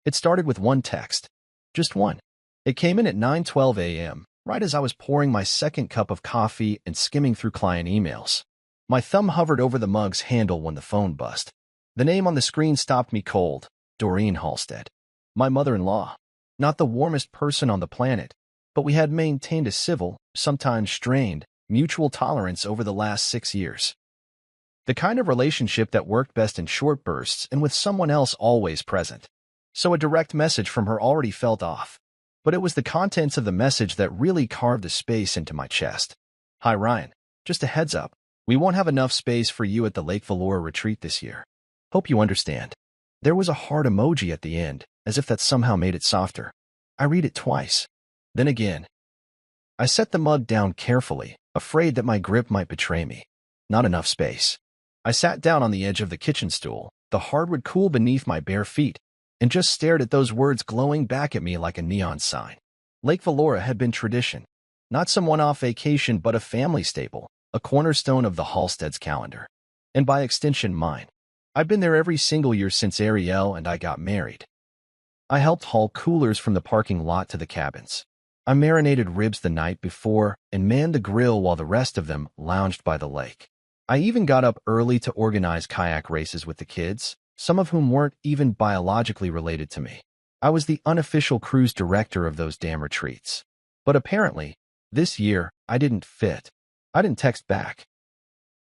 It started with one text. Just one. It came in at 9:12 a.m., right as I was pouring my second cup of coffee and skimming through client emails. My thumb hovered over the mug's handle when the phone buzzed. The name on the screen stopped me cold. Doreen Halstead. My mother-in-law. Not the warmest person on the planet, but we had maintained a civil, sometimes strained, mutual tolerance over the last 6 years. The kind of relationship that worked best in short bursts and with someone else always present. So a direct message from her already felt off. But it was the contents of the message that really carved a space into my chest. Hi Ryan, just a heads up, we won't have enough space for you at the Lake Valora retreat this year. Hope you understand. There was a heart emoji at the end, as if that somehow made it softer. I read it twice. Then again. I set the mug down carefully, afraid that my grip might betray me. Not enough space. I sat down on the edge of the kitchen stool, the hardwood cool beneath my bare feet, and just stared at those words glowing back at me like a neon sign. Lake Valora had been tradition. Not some one-off vacation, but a family staple, a cornerstone of the Halsteads' calendar. And by extension, mine. I'd been there every single year since Ariel and I got married. I helped haul coolers from the parking lot to the cabins. I marinated ribs the night before and manned the grill while the rest of them lounged by the lake. I even got up early to organize kayak races with the kids, some of whom weren't even biologically related to me. I was the unofficial cruise director of those damn retreats. But apparently, this year, I didn't fit. I didn't text back.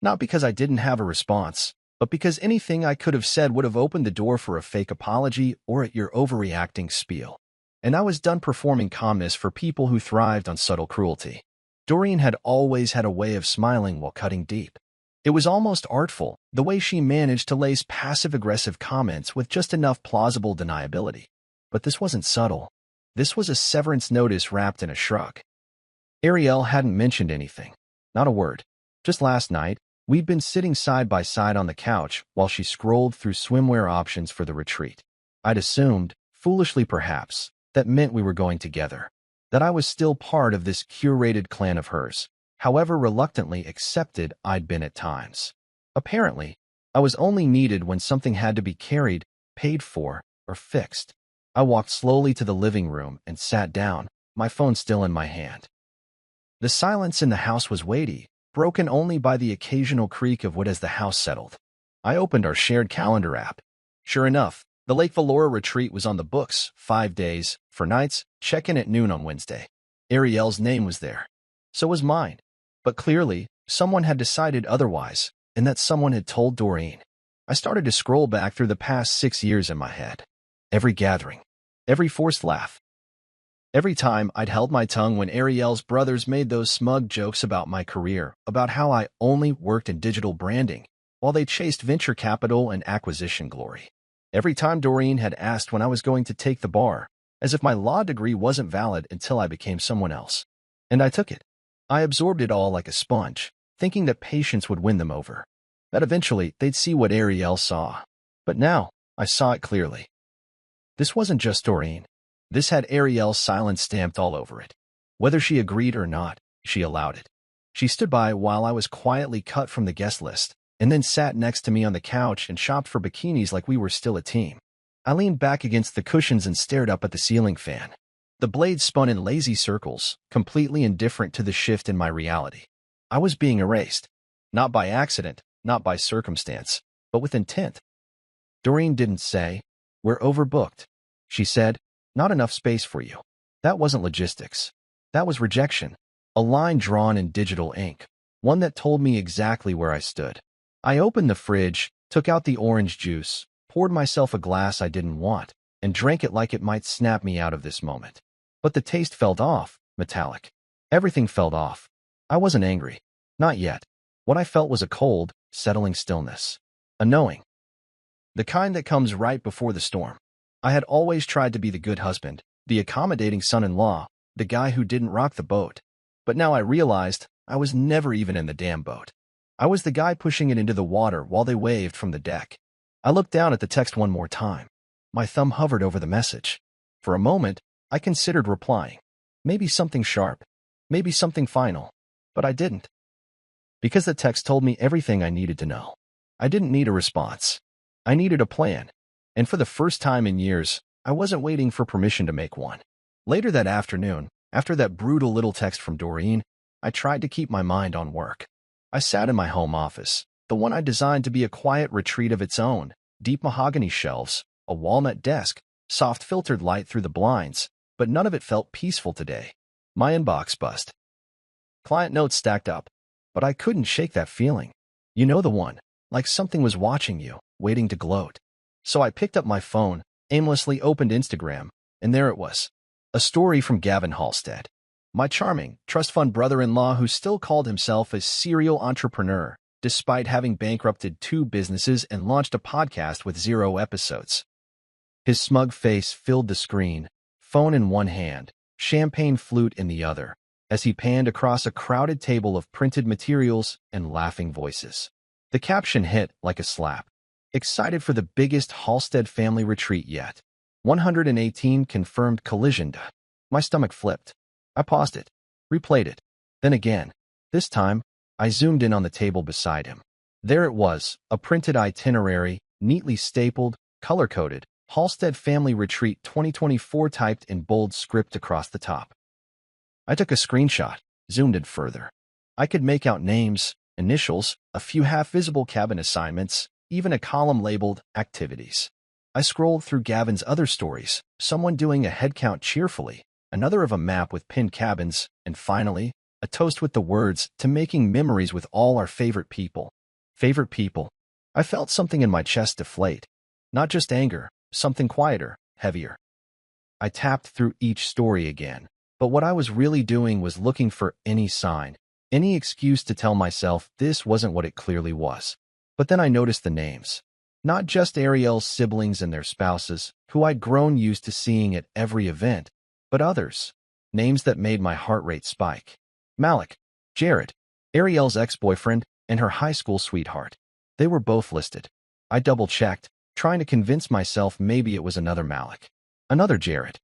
Not because I didn't have a response, but because anything I could have said would have opened the door for a fake apology or at your overreacting spiel. And I was done performing calmness for people who thrived on subtle cruelty. Doreen had always had a way of smiling while cutting deep. It was almost artful, the way she managed to lace passive-aggressive comments with just enough plausible deniability. But this wasn't subtle. This was a severance notice wrapped in a shrug. Ariel hadn't mentioned anything. Not a word. Just last night, we'd been sitting side by side on the couch while she scrolled through swimwear options for the retreat. I'd assumed, foolishly perhaps, that meant we were going together. That I was still part of this curated clan of hers. However reluctantly accepted I'd been at times. Apparently, I was only needed when something had to be carried, paid for, or fixed. I walked slowly to the living room and sat down, my phone still in my hand. The silence in the house was weighty, broken only by the occasional creak of wood as the house settled. I opened our shared calendar app. Sure enough, the Lake Valora retreat was on the books, 5 days, 4 nights, check-in at noon on Wednesday. Ariel's name was there. So was mine. But clearly, someone had decided otherwise, and that someone had told Doreen. I started to scroll back through the past 6 years in my head. Every gathering. Every forced laugh. Every time I'd held my tongue when Ariel's brothers made those smug jokes about my career, about how I only worked in digital branding, while they chased venture capital and acquisition glory. Every time Doreen had asked when I was going to take the bar, as if my law degree wasn't valid until I became someone else. And I took it. I absorbed it all like a sponge, thinking that patience would win them over. That eventually they'd see what Ariel saw. But now, I saw it clearly. This wasn't just Doreen. This had Ariel's silence stamped all over it. Whether she agreed or not, she allowed it. She stood by while I was quietly cut from the guest list, and then sat next to me on the couch and shopped for bikinis like we were still a team. I leaned back against the cushions and stared up at the ceiling fan. The blade spun in lazy circles, completely indifferent to the shift in my reality. I was being erased. Not by accident, not by circumstance, but with intent. Doreen didn't say, "We're overbooked." She said, "Not enough space for you." That wasn't logistics. That was rejection. A line drawn in digital ink. One that told me exactly where I stood. I opened the fridge, took out the orange juice, poured myself a glass I didn't want, and drank it like it might snap me out of this moment. But the taste felt off, metallic. Everything felt off. I wasn't angry. Not yet. What I felt was a cold, settling stillness. A knowing. The kind that comes right before the storm. I had always tried to be the good husband, the accommodating son-in-law, the guy who didn't rock the boat. But now I realized I was never even in the damn boat. I was the guy pushing it into the water while they waved from the deck. I looked down at the text one more time. My thumb hovered over the message. For a moment, I considered replying. Maybe something sharp. Maybe something final. But I didn't. Because the text told me everything I needed to know. I didn't need a response. I needed a plan. And for the first time in years, I wasn't waiting for permission to make one. Later that afternoon, after that brutal little text from Doreen, I tried to keep my mind on work. I sat in my home office, the one I designed to be a quiet retreat of its own, deep mahogany shelves, a walnut desk, soft filtered light through the blinds, but none of it felt peaceful today. My inbox buzzed. Client notes stacked up, but I couldn't shake that feeling. You know the one, like something was watching you, waiting to gloat. So I picked up my phone, aimlessly opened Instagram, and there it was. A story from Gavin Halstead, my charming, trust fund brother-in-law who still called himself a serial entrepreneur, despite having bankrupted 2 businesses and launched a podcast with 0 episodes. His smug face filled the screen, phone in one hand, champagne flute in the other, as he panned across a crowded table of printed materials and laughing voices. The caption hit like a slap. Excited for the biggest Halstead family retreat yet. 118 confirmed collision. My stomach flipped. I paused it, replayed it. Then again. This time, I zoomed in on the table beside him. There it was, a printed itinerary, neatly stapled, color-coded, Halstead Family Retreat 2024 typed in bold script across the top. I took a screenshot, zoomed in further. I could make out names, initials, a few half-visible cabin assignments, even a column labeled Activities. I scrolled through Gavin's other stories, someone doing a head count cheerfully, another of a map with pinned cabins, and finally, a toast with the words, to making memories with all our favorite people. Favorite people. I felt something in my chest deflate. Not just anger, something quieter, heavier. I tapped through each story again, but what I was really doing was looking for any sign, any excuse to tell myself this wasn't what it clearly was. But then I noticed the names. Not just Ariel's siblings and their spouses, who I'd grown used to seeing at every event, but others. Names that made my heart rate spike. Malik, Jared, Ariel's ex-boyfriend, and her high school sweetheart. They were both listed. I double-checked, trying to convince myself maybe it was another Malik. Another Jared.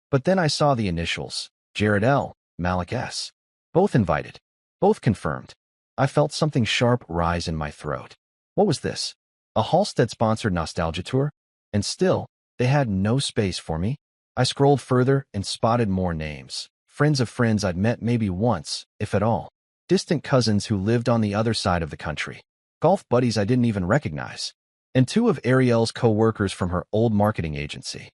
But then I saw the initials, Jared L., Malik S. Both invited. Both confirmed. I felt something sharp rise in my throat. What was this? A Halstead-sponsored nostalgia tour? And still, they had no space for me. I scrolled further and spotted more names. Friends of friends I'd met maybe once, if at all. Distant cousins who lived on the other side of the country. Golf buddies I didn't even recognize. And 2 of Ariel's co-workers from her old marketing agency.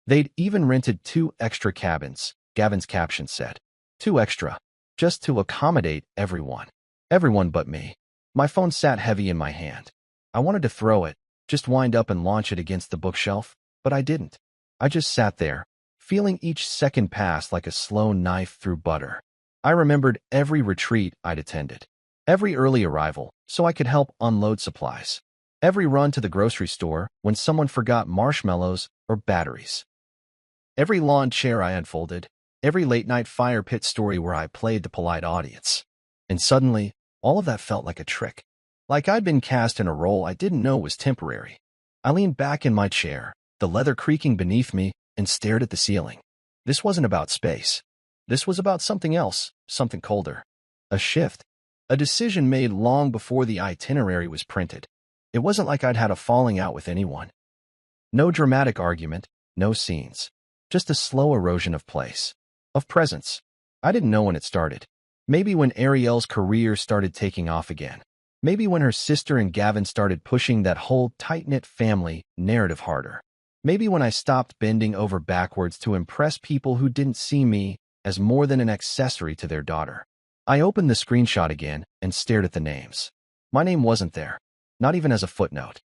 They'd even rented 2 extra cabins, Gavin's caption said. 2 extra, just to accommodate everyone. Everyone but me. My phone sat heavy in my hand. I wanted to throw it, just wind up and launch it against the bookshelf, but I didn't. I just sat there, feeling each second pass like a slow knife through butter. I remembered every retreat I'd attended, every early arrival, so I could help unload supplies, every run to the grocery store when someone forgot marshmallows or batteries, every lawn chair I unfolded, every late-night fire pit story where I played the polite audience. And suddenly, all of that felt like a trick. Like I'd been cast in a role I didn't know was temporary. I leaned back in my chair, the leather creaking beneath me, and stared at the ceiling. This wasn't about space. This was about something else, something colder. A shift. A decision made long before the itinerary was printed. It wasn't like I'd had a falling out with anyone. No dramatic argument, no scenes. Just a slow erosion of place. Of presence. I didn't know when it started. Maybe when Ariel's career started taking off again. Maybe when her sister and Gavin started pushing that whole tight-knit family narrative harder. Maybe when I stopped bending over backwards to impress people who didn't see me as more than an accessory to their daughter. I opened the screenshot again and stared at the names. My name wasn't there, not even as a footnote.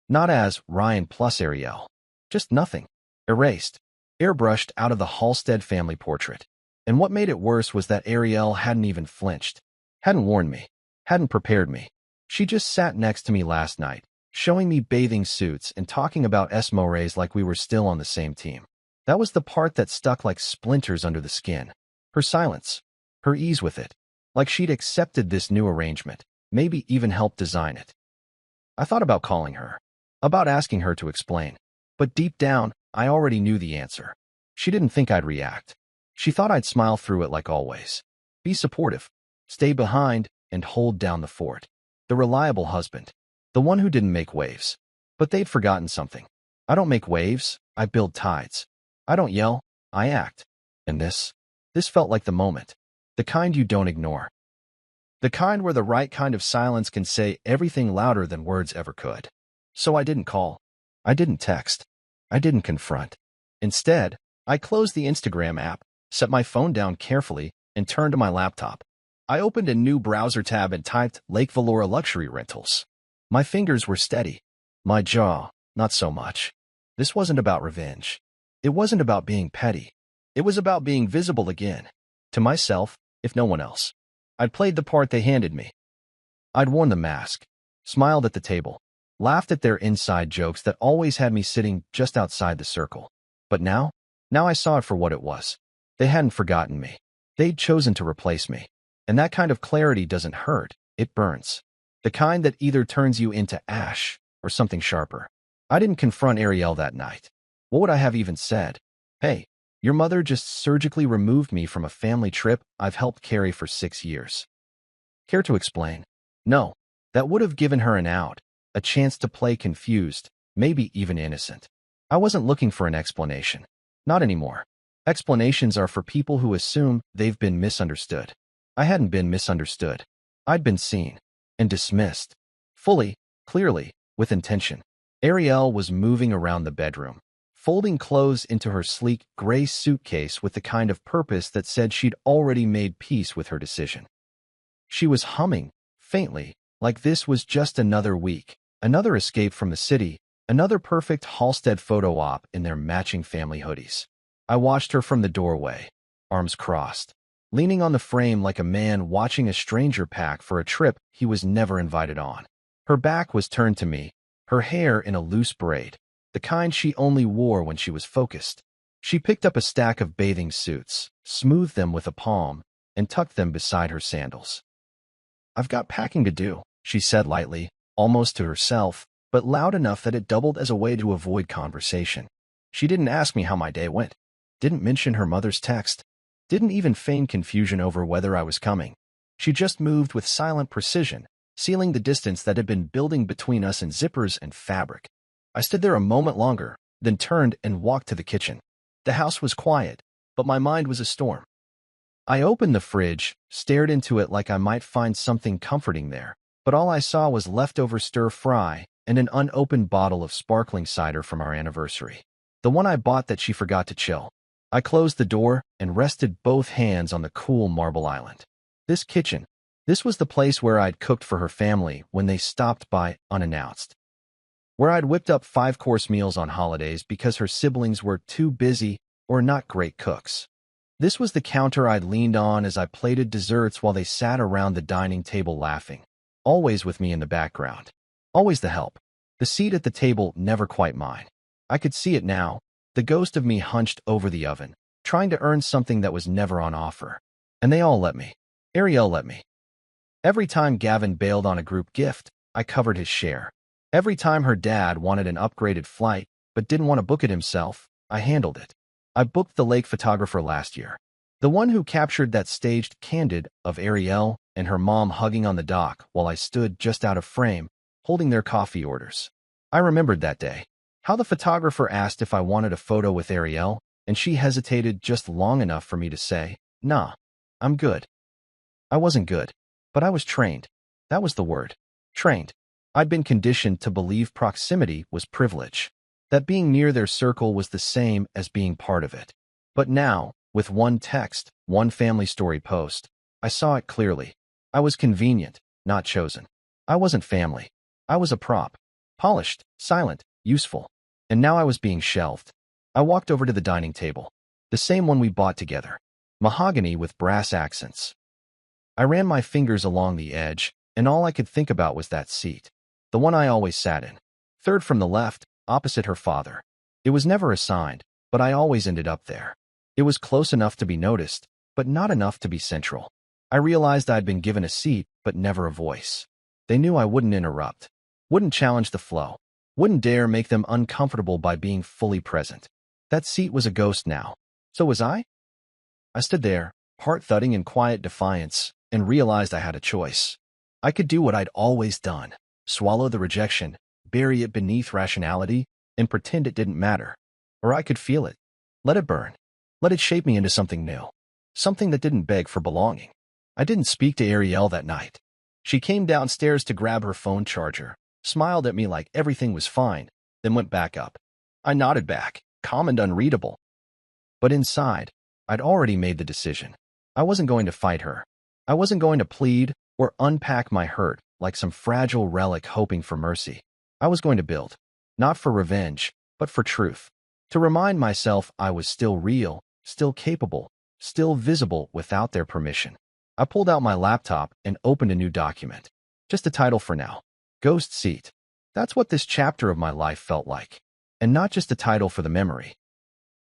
Not as Ryan plus Ariel. Just nothing. Erased. Airbrushed out of the Halstead family portrait. And what made it worse was that Ariel hadn't even flinched. Hadn't warned me. Hadn't prepared me. She just sat next to me last night, showing me bathing suits and talking about Esmores like we were still on the same team. That was the part that stuck like splinters under the skin. Her silence. Her ease with it. Like she'd accepted this new arrangement, maybe even helped design it. I thought about calling her. About asking her to explain. But deep down, I already knew the answer. She didn't think I'd react. She thought I'd smile through it like always. Be supportive. Stay behind and hold down the fort. The reliable husband. The one who didn't make waves. But they'd forgotten something. I don't make waves, I build tides. I don't yell, I act. And this felt like the moment. The kind you don't ignore. The kind where the right kind of silence can say everything louder than words ever could. So I didn't call. I didn't text. I didn't confront. Instead, I closed the Instagram app, set my phone down carefully, and turned to my laptop. I opened a new browser tab and typed Lake Valora Luxury Rentals. My fingers were steady. My jaw, not so much. This wasn't about revenge. It wasn't about being petty. It was about being visible again. To myself, if no one else. I'd played the part they handed me. I'd worn the mask, smiled at the table, laughed at their inside jokes that always had me sitting just outside the circle. But now I saw it for what it was. They hadn't forgotten me. They'd chosen to replace me. And that kind of clarity doesn't hurt, it burns. The kind that either turns you into ash or something sharper. I didn't confront Ariel that night. What would I have even said? Hey, your mother just surgically removed me from a family trip I've helped carry for 6 years. Care to explain? No, that would have given her an out, a chance to play confused, maybe even innocent. I wasn't looking for an explanation. Not anymore. Explanations are for people who assume they've been misunderstood. I hadn't been misunderstood. I'd been seen and dismissed. Fully, clearly, with intention. Ariel was moving around the bedroom, folding clothes into her sleek gray suitcase with the kind of purpose that said she'd already made peace with her decision. She was humming, faintly, like this was just another week, another escape from the city, another perfect Halstead photo op in their matching family hoodies. I watched her from the doorway, arms crossed, leaning on the frame like a man watching a stranger pack for a trip he was never invited on. Her back was turned to me, her hair in a loose braid, the kind she only wore when she was focused. She picked up a stack of bathing suits, smoothed them with a palm, and tucked them beside her sandals. "I've got packing to do," she said lightly, almost to herself, but loud enough that it doubled as a way to avoid conversation. She didn't ask me how my day went, didn't mention her mother's text, didn't even feign confusion over whether I was coming. She just moved with silent precision, sealing the distance that had been building between us in zippers and fabric. I stood there a moment longer, then turned and walked to the kitchen. The house was quiet, but my mind was a storm. I opened the fridge, stared into it like I might find something comforting there, but all I saw was leftover stir-fry and an unopened bottle of sparkling cider from our anniversary. The one I bought that she forgot to chill. I closed the door and rested both hands on the cool marble island. This kitchen, this was the place where I'd cooked for her family when they stopped by unannounced. Where I'd whipped up 5-course meals on holidays because her siblings were too busy or not great cooks. This was the counter I'd leaned on as I plated desserts while they sat around the dining table laughing, always with me in the background. Always the help. The seat at the table never quite mine. I could see it now, the ghost of me hunched over the oven, trying to earn something that was never on offer. And they all let me. Ariel let me. Every time Gavin bailed on a group gift, I covered his share. Every time her dad wanted an upgraded flight but didn't want to book it himself, I handled it. I booked the lake photographer last year. The one who captured that staged candid of Ariel and her mom hugging on the dock while I stood just out of frame, holding their coffee orders. I remembered that day. How the photographer asked if I wanted a photo with Ariel, and she hesitated just long enough for me to say, "Nah, I'm good." I wasn't good, but I was trained. That was the word. Trained. I'd been conditioned to believe proximity was privilege, that being near their circle was the same as being part of it. But now, with one text, one family story post, I saw it clearly. I was convenient, not chosen. I wasn't family. I was a prop. Polished, silent, useful. And now I was being shelved. I walked over to the dining table. The same one we bought together. Mahogany with brass accents. I ran my fingers along the edge, and all I could think about was that seat. The one I always sat in. Third from the left, opposite her father. It was never assigned, but I always ended up there. It was close enough to be noticed, but not enough to be central. I realized I'd been given a seat, but never a voice. They knew I wouldn't interrupt, wouldn't challenge the flow, wouldn't dare make them uncomfortable by being fully present. That seat was a ghost now. So was I? I stood there, heart thudding in quiet defiance, and realized I had a choice. I could do what I'd always done, swallow the rejection, bury it beneath rationality, and pretend it didn't matter. Or I could feel it. Let it burn. Let it shape me into something new. Something that didn't beg for belonging. I didn't speak to Ariel that night. She came downstairs to grab her phone charger, smiled at me like everything was fine, then went back up. I nodded back, calm and unreadable. But inside, I'd already made the decision. I wasn't going to fight her. I wasn't going to plead or unpack my hurt like some fragile relic hoping for mercy. I was going to build, not for revenge, but for truth. To remind myself I was still real, still capable, still visible without their permission. I pulled out my laptop and opened a new document. Just a title for now. Ghost Seat. That's what this chapter of my life felt like. And not just a title for the memory.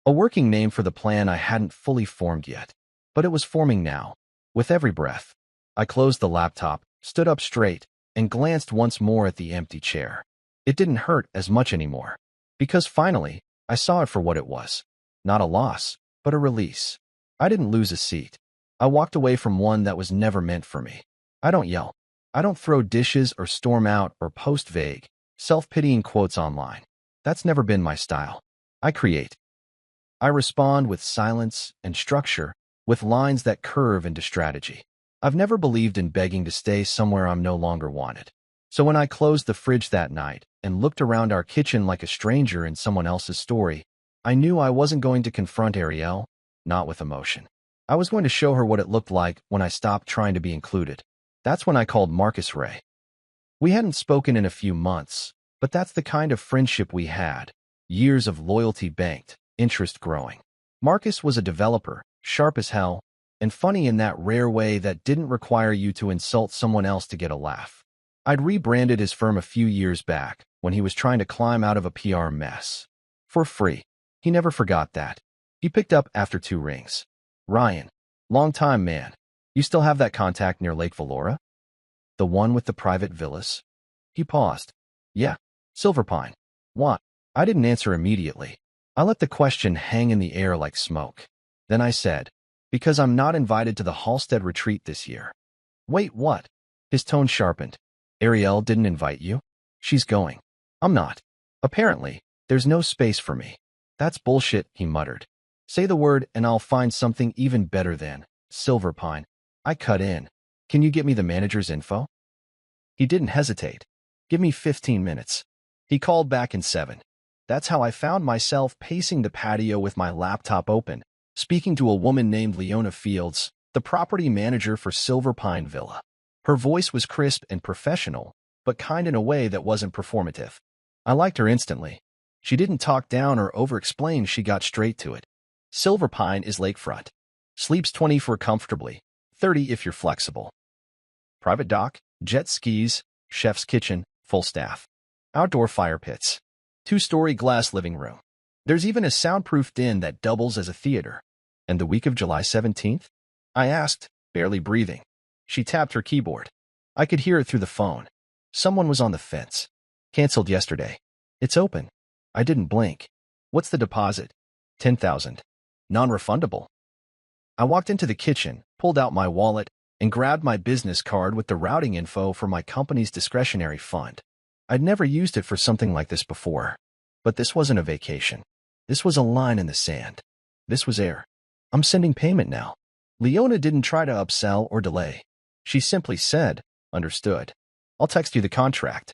A working name for the plan I hadn't fully formed yet. But it was forming now, with every breath. I closed the laptop, stood up straight, and glanced once more at the empty chair. It didn't hurt as much anymore. Because finally, I saw it for what it was. Not a loss, but a release. I didn't lose a seat. I walked away from one that was never meant for me. I don't yell. I don't throw dishes or storm out or post vague, self-pitying quotes online. That's never been my style. I create. I respond with silence and structure, with lines that curve into strategy. I've never believed in begging to stay somewhere I'm no longer wanted. So when I closed the fridge that night and looked around our kitchen like a stranger in someone else's story, I knew I wasn't going to confront Ariel, not with emotion. I was going to show her what it looked like when I stopped trying to be included. That's when I called Marcus Ray. We hadn't spoken in a few months, but that's the kind of friendship we had. Years of loyalty banked, interest growing. Marcus was a developer, sharp as hell, and funny in that rare way that didn't require you to insult someone else to get a laugh. I'd rebranded his firm a few years back when he was trying to climb out of a PR mess. For free. He never forgot that. He picked up after 2 rings. Ryan, long time man. You still have that contact near Lake Valora? The one with the private villas? He paused. Yeah, Silver Pine. What? I didn't answer immediately. I let the question hang in the air like smoke. Then I said, because I'm not invited to the Halstead retreat this year. Wait, what? His tone sharpened. Ariel didn't invite you? She's going. I'm not. Apparently, there's no space for me. That's bullshit, he muttered. Say the word and I'll find something even better than Silver Pine. I cut in. Can you get me the manager's info? He didn't hesitate. Give me 15 minutes. He called back in 7. That's how I found myself pacing the patio with my laptop open, speaking to a woman named Leona Fields, the property manager for Silver Pine Villa. Her voice was crisp and professional, but kind in a way that wasn't performative. I liked her instantly. She didn't talk down or over-explain, she got straight to it. Silver Pine is lakefront. Sleeps 24 comfortably, 30 if you're flexible. Private dock, jet skis, chef's kitchen, full staff. Outdoor fire pits. 2-story glass living room. There's even a soundproof den that doubles as a theater. And the week of July 17th? I asked, barely breathing. She tapped her keyboard. I could hear it through the phone. Someone was on the fence. Canceled yesterday. It's open. I didn't blink. What's the deposit? 10,000. Non-refundable. I walked into the kitchen, pulled out my wallet, and grabbed my business card with the routing info for my company's discretionary fund. I'd never used it for something like this before. But this wasn't a vacation. This was a line in the sand. This was air. I'm sending payment now. Leona didn't try to upsell or delay. She simply said, understood. I'll text you the contract.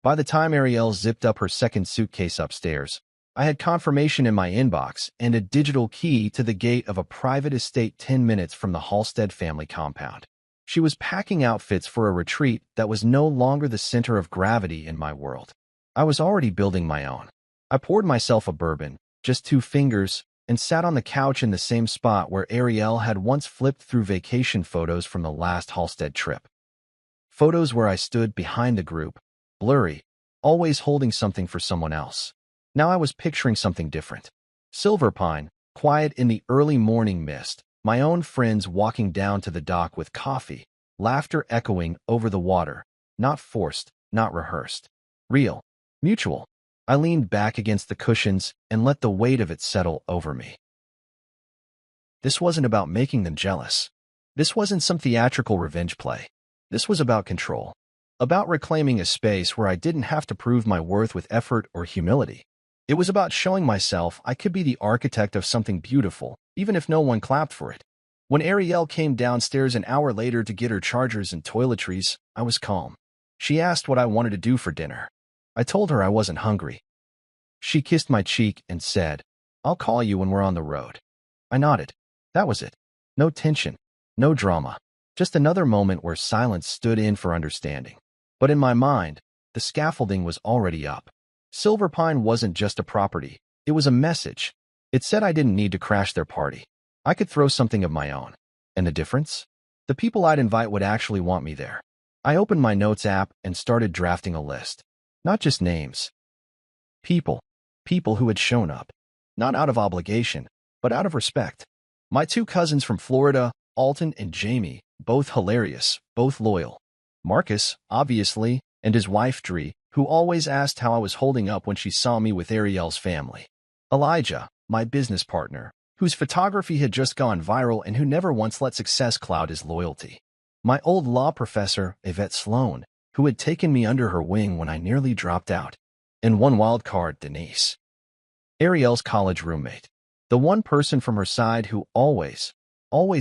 By the time Ariel zipped up her second suitcase upstairs, I had confirmation in my inbox and a digital key to the gate of a private estate 10 minutes from the Halstead family compound. She was packing outfits for a retreat that was no longer the center of gravity in my world. I was already building my own. I poured myself a bourbon, just 2 fingers, and sat on the couch in the same spot where Ariel had once flipped through vacation photos from the last Halstead trip. Photos where I stood behind the group, blurry, always holding something for someone else. Now I was picturing something different. Silver Pine, quiet in the early morning mist, my own friends walking down to the dock with coffee, laughter echoing over the water, not forced, not rehearsed. Real, mutual. I leaned back against the cushions and let the weight of it settle over me. This wasn't about making them jealous. This wasn't some theatrical revenge play. This was about control. About reclaiming a space where I didn't have to prove my worth with effort or humility. It was about showing myself I could be the architect of something beautiful, even if no one clapped for it. When Ariel came downstairs an hour later to get her chargers and toiletries, I was calm. She asked what I wanted to do for dinner. I told her I wasn't hungry. She kissed my cheek and said, "I'll call you when we're on the road." I nodded. That was it. No tension, no drama. Just another moment where silence stood in for understanding. But in my mind, the scaffolding was already up. Silver Pine wasn't just a property. It was a message. It said I didn't need to crash their party. I could throw something of my own. And the difference? The people I'd invite would actually want me there. I opened my notes app and started drafting a list. Not just names. People. People who had shown up. Not out of obligation, but out of respect. My two cousins from Florida, Alton and Jamie, both hilarious, both loyal. Marcus, obviously, and his wife Dree, who always asked how I was holding up when she saw me with Ariel's family. Elijah, my business partner, whose photography had just gone viral and who never once let success cloud his loyalty. My old law professor, Yvette Sloan, who had taken me under her wing when I nearly dropped out. And one wild card, Denise. Ariel's college roommate. The one person from her side who always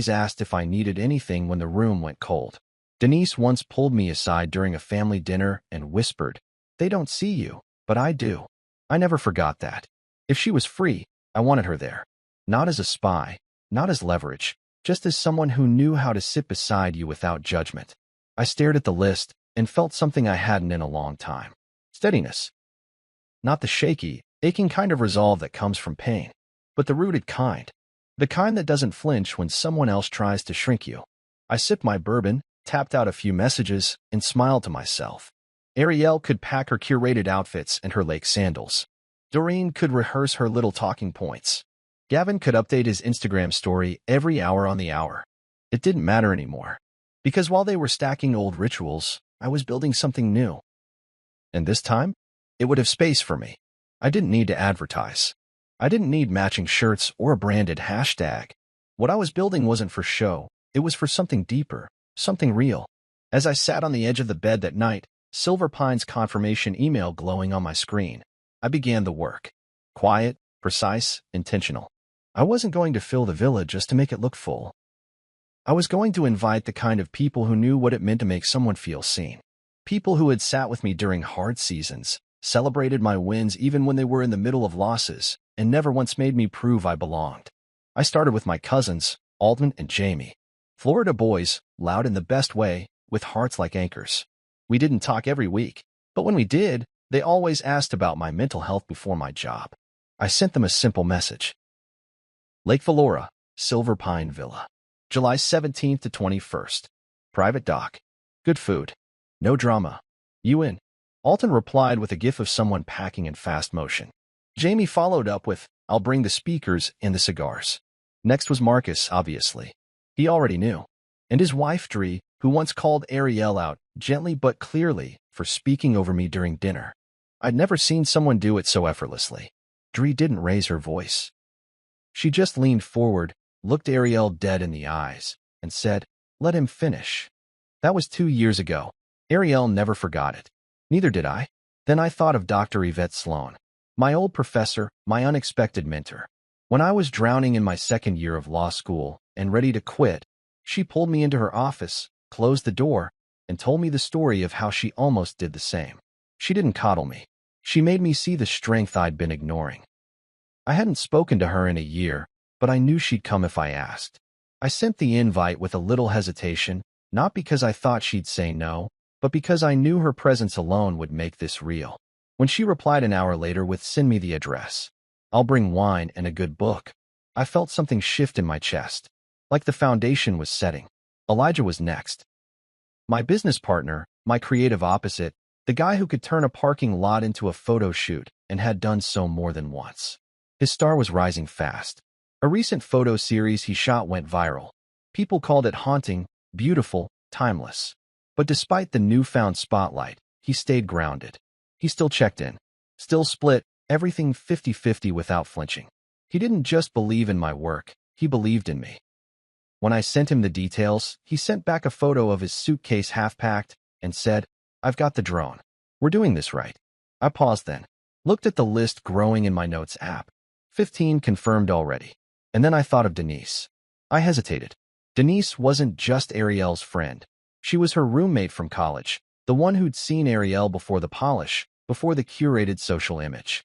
asked if I needed anything when the room went cold. Denise once pulled me aside during a family dinner and whispered, "They don't see you, but I do." I never forgot that. If she was free, I wanted her there. Not as a spy, not as leverage, just as someone who knew how to sit beside you without judgment. I stared at the list and felt something I hadn't in a long time. Steadiness. Not the shaky, aching kind of resolve that comes from pain, but the rooted kind. The kind that doesn't flinch when someone else tries to shrink you. I sipped my bourbon, tapped out a few messages, and smiled to myself. Ariel could pack her curated outfits and her lake sandals. Doreen could rehearse her little talking points. Gavin could update his Instagram story every hour on the hour. It didn't matter anymore. Because while they were stacking old rituals, I was building something new. And this time, it would have space for me. I didn't need to advertise. I didn't need matching shirts or a branded hashtag. What I was building wasn't for show. It was for something deeper, something real. As I sat on the edge of the bed that night, Silver Pine's confirmation email glowing on my screen, I began the work. Quiet, precise, intentional. I wasn't going to fill the villa just to make it look full. I was going to invite the kind of people who knew what it meant to make someone feel seen. People who had sat with me during hard seasons, celebrated my wins even when they were in the middle of losses, and never once made me prove I belonged. I started with my cousins, Alton and Jamie. Florida boys, loud in the best way, with hearts like anchors. We didn't talk every week, but when we did, they always asked about my mental health before my job. I sent them a simple message. Lake Valora, Silver Pine Villa. July 17th to 21st. Private dock. Good food. No drama. You in? Alton replied with a gif of someone packing in fast motion. Jamie followed up with, "I'll bring the speakers and the cigars." Next was Marcus, obviously. He already knew. And his wife, Dree, who once called Ariel out, gently but clearly, for speaking over me during dinner. I'd never seen someone do it so effortlessly. Dree didn't raise her voice. She just leaned forward, looked Ariel dead in the eyes, and said, "Let him finish." That was 2 years ago. Ariel never forgot it. Neither did I. Then I thought of Dr. Yvette Sloan, my old professor, my unexpected mentor. When I was drowning in my second year of law school and ready to quit, she pulled me into her office, closed the door, and told me the story of how she almost did the same. She didn't coddle me. She made me see the strength I'd been ignoring. I hadn't spoken to her in a year, but I knew she'd come if I asked. I sent the invite with a little hesitation, not because I thought she'd say no, but because I knew her presence alone would make this real. When she replied an hour later with "Send me the address. I'll bring wine and a good book," I felt something shift in my chest, like the foundation was setting. Elijah was next. My business partner, my creative opposite, the guy who could turn a parking lot into a photo shoot and had done so more than once. His star was rising fast. A recent photo series he shot went viral. People called it haunting, beautiful, timeless. But despite the newfound spotlight, he stayed grounded. He still checked in, still split everything 50-50 without flinching. He didn't just believe in my work, he believed in me. When I sent him the details, he sent back a photo of his suitcase half-packed and said, "I've got the drone. We're doing this right." I paused then. Looked at the list growing in my notes app. 15 confirmed already. And then I thought of Denise. I hesitated. Denise wasn't just Ariel's friend. She was her roommate from college, the one who'd seen Ariel before the polish, before the curated social image.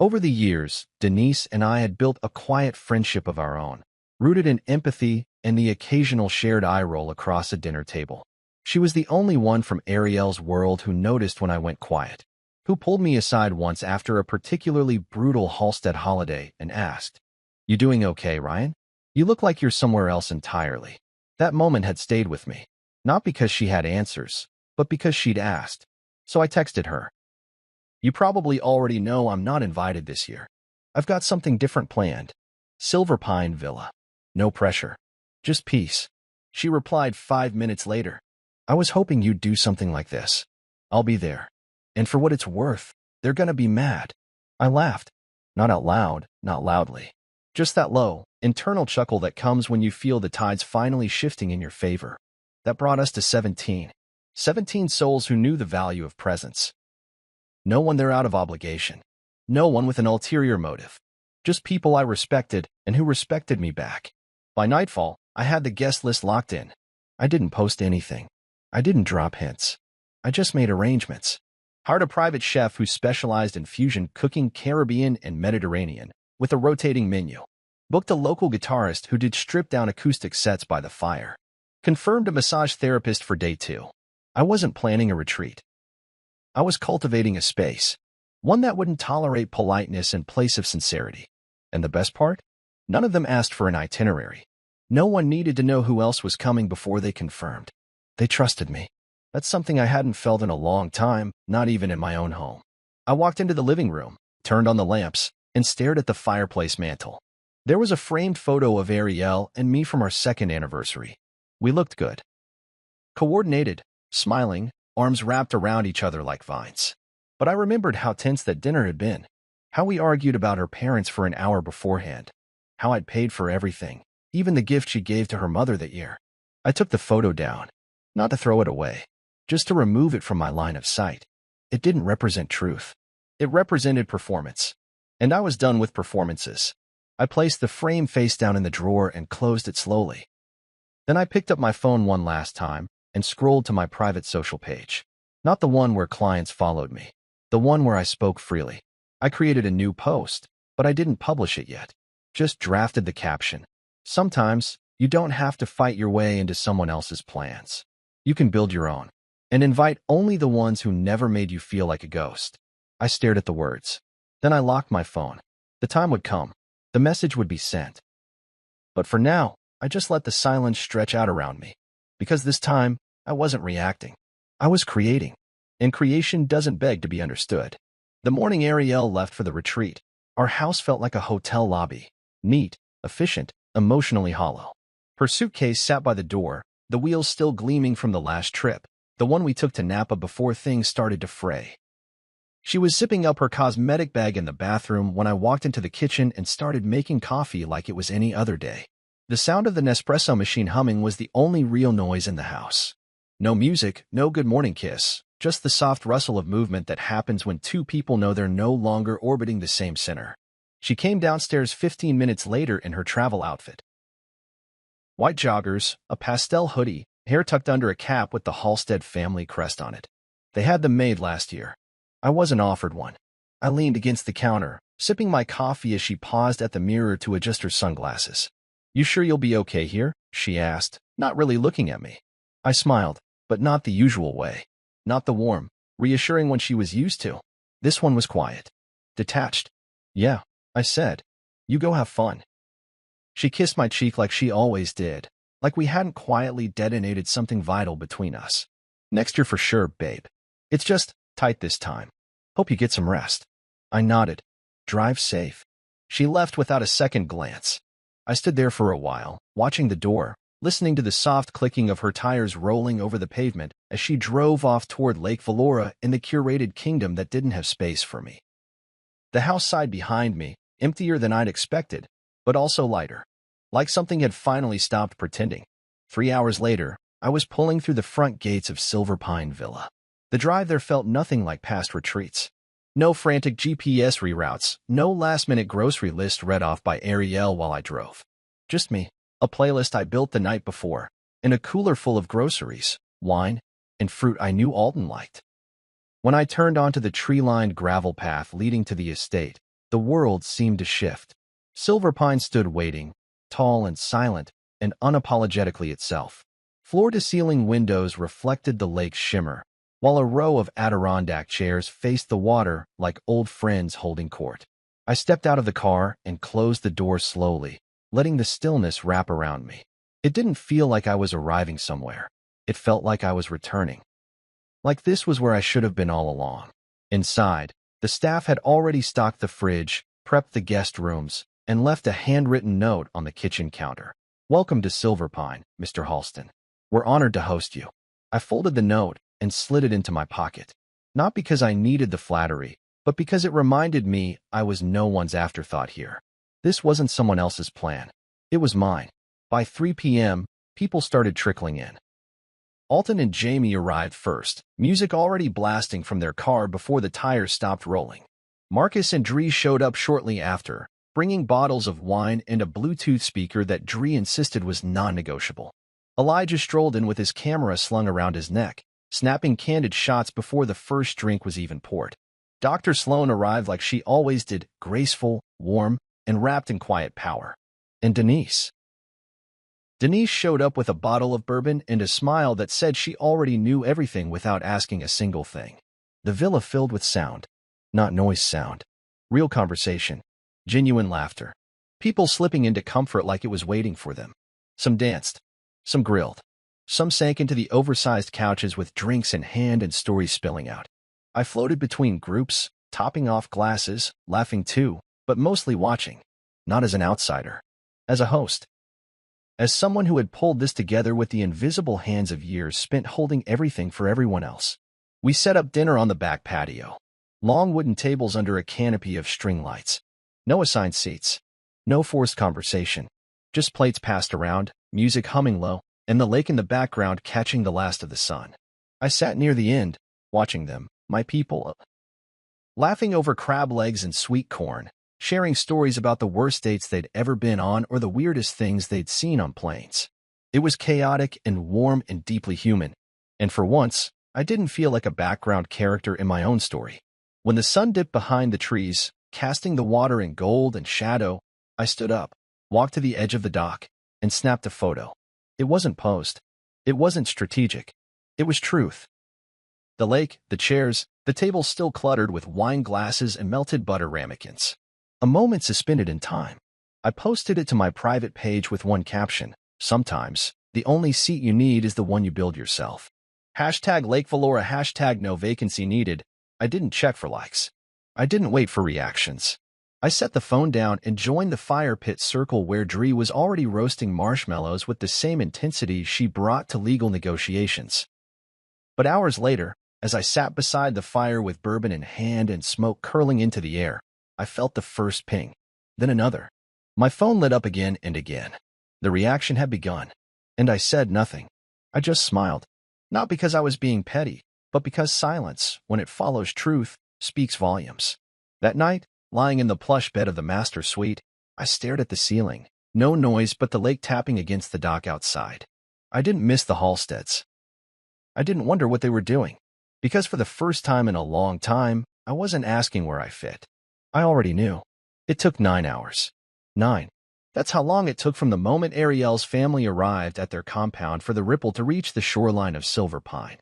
Over the years, Denise and I had built a quiet friendship of our own, rooted in empathy and the occasional shared eye roll across a dinner table. She was the only one from Ariel's world who noticed when I went quiet, who pulled me aside once after a particularly brutal Halstead holiday and asked, "You doing okay, Ryan? You look like you're somewhere else entirely." That moment had stayed with me, not because she had answers, but because she'd asked. So I texted her, "You probably already know I'm not invited this year. I've got something different planned. Silver Pine Villa. No pressure. Just peace." She replied 5 minutes later, "I was hoping you'd do something like this. I'll be there. And for what it's worth, they're gonna be mad." I laughed. Not out loud, not loudly. Just that low, internal chuckle that comes when you feel the tides finally shifting in your favor. That brought us to 17. 17 souls who knew the value of presence. No one there out of obligation. No one with an ulterior motive. Just people I respected and who respected me back. By nightfall, I had the guest list locked in. I didn't post anything. I didn't drop hints. I just made arrangements. Hired a private chef who specialized in fusion cooking, Caribbean and Mediterranean, with a rotating menu. Booked a local guitarist who did stripped-down acoustic sets by the fire. Confirmed a massage therapist for day 2. I wasn't planning a retreat. I was cultivating a space, one that wouldn't tolerate politeness in place of sincerity. And the best part? None of them asked for an itinerary. No one needed to know who else was coming before they confirmed. They trusted me. That's something I hadn't felt in a long time, not even in my own home. I walked into the living room, turned on the lamps, and stared at the fireplace mantel. There was a framed photo of Ariel and me from our second anniversary. We looked good. Coordinated, smiling, arms wrapped around each other like vines. But I remembered how tense that dinner had been, how we argued about her parents for an hour beforehand, how I'd paid for everything, even the gift she gave to her mother that year. I took the photo down, not to throw it away, just to remove it from my line of sight. It didn't represent truth. It represented performance. And I was done with performances. I placed the frame face down in the drawer and closed it slowly. Then I picked up my phone one last time and scrolled to my private social page. Not the one where clients followed me. The one where I spoke freely. I created a new post, but I didn't publish it yet. Just drafted the caption. Sometimes, you don't have to fight your way into someone else's plans. You can build your own. And invite only the ones who never made you feel like a ghost. I stared at the words. Then I locked my phone. The time would come. The message would be sent. But for now, I just let the silence stretch out around me. Because this time, I wasn't reacting. I was creating. And creation doesn't beg to be understood. The morning Ariel left for the retreat, our house felt like a hotel lobby. Neat, efficient, emotionally hollow. Her suitcase sat by the door, the wheels still gleaming from the last trip, the one we took to Napa before things started to fray. She was zipping up her cosmetic bag in the bathroom when I walked into the kitchen and started making coffee like it was any other day. The sound of the Nespresso machine humming was the only real noise in the house. No music, no good morning kiss, just the soft rustle of movement that happens when two people know they're no longer orbiting the same center. She came downstairs 15 minutes later in her travel outfit. White joggers, a pastel hoodie, hair tucked under a cap with the Halstead family crest on it. They had them made last year. I wasn't offered one. I leaned against the counter, sipping my coffee as she paused at the mirror to adjust her sunglasses. "You sure you'll be okay here?" she asked, not really looking at me. I smiled, but not the usual way. Not the warm, reassuring one she was used to. This one was quiet. Detached. "Yeah," I said. "You go have fun." She kissed my cheek like she always did, like we hadn't quietly detonated something vital between us. "Next year for sure, babe. It's just tight this time. Hope you get some rest." I nodded. "Drive safe." She left without a second glance. I stood there for a while, watching the door, listening to the soft clicking of her tires rolling over the pavement as she drove off toward Lake Valora in the curated kingdom that didn't have space for me. The house side behind me, emptier than I'd expected, but also lighter. Like something had finally stopped pretending. 3 hours later, I was pulling through the front gates of Silver Pine Villa. The drive there felt nothing like past retreats. No frantic GPS reroutes, no last-minute grocery list read off by Ariel while I drove. Just me, a playlist I built the night before, and a cooler full of groceries, wine, and fruit I knew Alden liked. When I turned onto the tree-lined gravel path leading to the estate, the world seemed to shift. Silver Pine stood waiting, tall and silent, and unapologetically itself. Floor-to-ceiling windows reflected the lake's shimmer, while a row of Adirondack chairs faced the water like old friends holding court. I stepped out of the car and closed the door slowly, letting the stillness wrap around me. It didn't feel like I was arriving somewhere. It felt like I was returning. Like this was where I should have been all along. Inside, the staff had already stocked the fridge, prepped the guest rooms, and left a handwritten note on the kitchen counter. "Welcome to Silver Pine, Mr. Halston. We're honored to host you." I folded the note and slid it into my pocket. Not because I needed the flattery, but because it reminded me I was no one's afterthought here. This wasn't someone else's plan. It was mine. By 3 p.m., people started trickling in. Alton and Jamie arrived first, music already blasting from their car before the tires stopped rolling. Marcus and Dree showed up shortly after, bringing bottles of wine and a Bluetooth speaker that Dree insisted was non-negotiable. Elijah strolled in with his camera slung around his neck, snapping candid shots before the first drink was even poured. Dr. Sloan arrived like she always did, graceful, warm, and wrapped in quiet power. And Denise showed up with a bottle of bourbon and a smile that said she already knew everything without asking a single thing. The villa filled with sound. Not noise sound. Real conversation. Genuine laughter. People slipping into comfort like it was waiting for them. Some danced. Some grilled. Some sank into the oversized couches with drinks in hand and stories spilling out. I floated between groups, topping off glasses, laughing too, but mostly watching. Not as an outsider. As a host. As someone who had pulled this together with the invisible hands of years spent holding everything for everyone else. We set up dinner on the back patio. Long wooden tables under a canopy of string lights. No assigned seats. No forced conversation. Just plates passed around, music humming low, and the lake in the background catching the last of the sun. I sat near the end, watching them, my people, laughing over crab legs and sweet corn, sharing stories about the worst dates they'd ever been on or the weirdest things they'd seen on planes. It was chaotic and warm and deeply human, and for once, I didn't feel like a background character in my own story. When the sun dipped behind the trees, casting the water in gold and shadow, I stood up, walked to the edge of the dock, and snapped a photo. It wasn't posed. It wasn't strategic. It was truth. The lake, the chairs, the table still cluttered with wine glasses and melted butter ramekins. A moment suspended in time. I posted it to my private page with one caption. Sometimes, the only seat you need is the one you build yourself. Hashtag Lake Valora, hashtag no vacancy needed. I didn't check for likes. I didn't wait for reactions. I set the phone down and joined the fire pit circle where Dree was already roasting marshmallows with the same intensity she brought to legal negotiations. But hours later, as I sat beside the fire with bourbon in hand and smoke curling into the air, I felt the first ping, then another. My phone lit up again and again. The reaction had begun, and I said nothing. I just smiled, not because I was being petty, but because silence, when it follows truth, speaks volumes. That night, lying in the plush bed of the master suite, I stared at the ceiling. No noise but the lake tapping against the dock outside. I didn't miss the Halsteads. I didn't wonder what they were doing, because for the first time in a long time, I wasn't asking where I fit. I already knew. It took 9 hours. 9. That's how long it took from the moment Ariel's family arrived at their compound for the ripple to reach the shoreline of Silver Pine.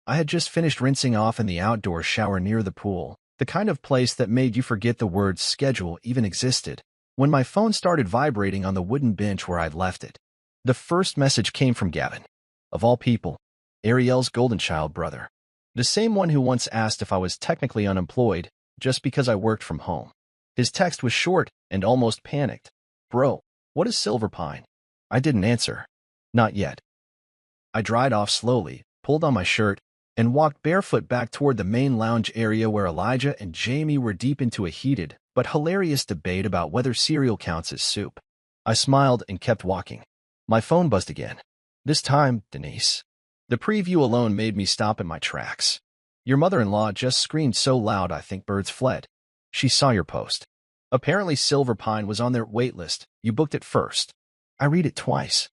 I had just finished rinsing off in the outdoor shower near the pool, the kind of place that made you forget the word schedule even existed, when my phone started vibrating on the wooden bench where I'd left it. The first message came from Gavin. Of all people, Ariel's golden child brother. The same one who once asked if I was technically unemployed, just because I worked from home. His text was short and almost panicked. "Bro, what is Silver Pine?" I didn't answer. Not yet. I dried off slowly, pulled on my shirt, and walked barefoot back toward the main lounge area where Elijah and Jamie were deep into a heated but hilarious debate about whether cereal counts as soup. I smiled and kept walking. My phone buzzed again. This time, Denise. The preview alone made me stop in my tracks. Your mother-in-law just screamed so loud I think birds fled. She saw your post. Apparently Silver Pine was on their wait list. You booked it first. I read it twice.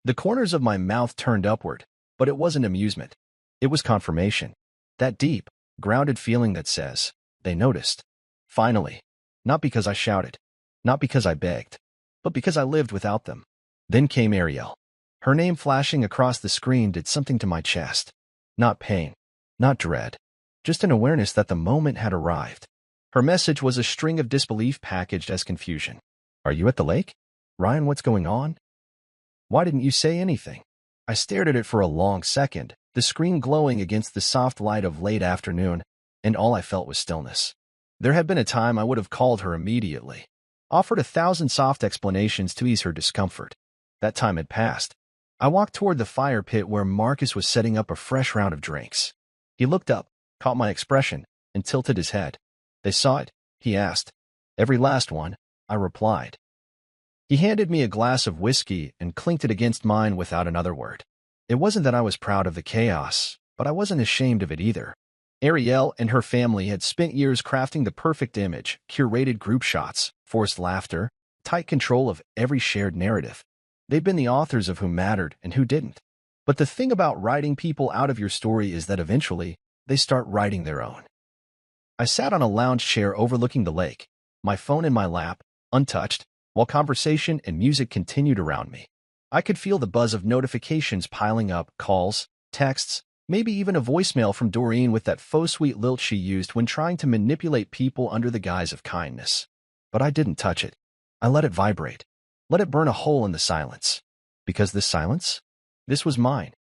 The corners of my mouth turned upward, but it wasn't amusement. It was confirmation. That deep, grounded feeling that says, they noticed. Finally. Not because I shouted. Not because I begged. But because I lived without them. Then came Ariel. Her name flashing across the screen did something to my chest. Not pain. Not dread. Just an awareness that the moment had arrived. Her message was a string of disbelief packaged as confusion. Are you at the lake? Ryan, what's going on? Why didn't you say anything? I stared at it for a long second, the screen glowing against the soft light of late afternoon, and all I felt was stillness. There had been a time I would have called her immediately, offered 1,000 soft explanations to ease her discomfort. That time had passed. I walked toward the fire pit where Marcus was setting up a fresh round of drinks. He looked up, caught my expression, and tilted his head. They saw it? He asked. Every last one, I replied. He handed me a glass of whiskey and clinked it against mine without another word. It wasn't that I was proud of the chaos, but I wasn't ashamed of it either. Ariel and her family had spent years crafting the perfect image, curated group shots, forced laughter, tight control of every shared narrative. They'd been the authors of who mattered and who didn't. But the thing about writing people out of your story is that eventually, they start writing their own. I sat on a lounge chair overlooking the lake, my phone in my lap, untouched, while conversation and music continued around me. I could feel the buzz of notifications piling up, calls, texts, maybe even a voicemail from Doreen with that faux sweet lilt she used when trying to manipulate people under the guise of kindness. But I didn't touch it. I let it vibrate. Let it burn a hole in the silence. Because this silence? This was mine.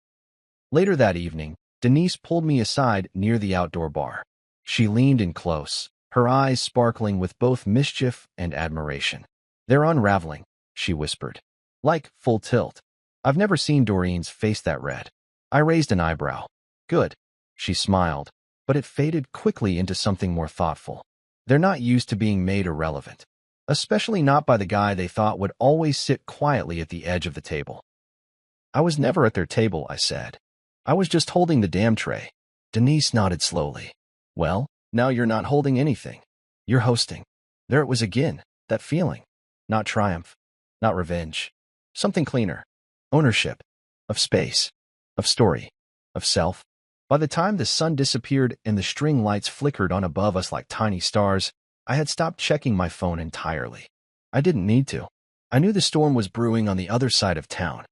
Later that evening, Denise pulled me aside near the outdoor bar. She leaned in close, her eyes sparkling with both mischief and admiration. They're unraveling, she whispered. Like, full tilt. I've never seen Doreen's face that red. I raised an eyebrow. Good. She smiled, but it faded quickly into something more thoughtful. They're not used to being made irrelevant. Especially not by the guy they thought would always sit quietly at the edge of the table. I was never at their table, I said. I was just holding the damn tray. Denise nodded slowly. Well, now you're not holding anything. You're hosting. There it was again, that feeling. Not triumph. Not revenge. Something cleaner. Ownership. Of space. Of story. Of self. By the time the sun disappeared and the string lights flickered on above us like tiny stars, I had stopped checking my phone entirely. I didn't need to. I knew the storm was brewing on the other side of town.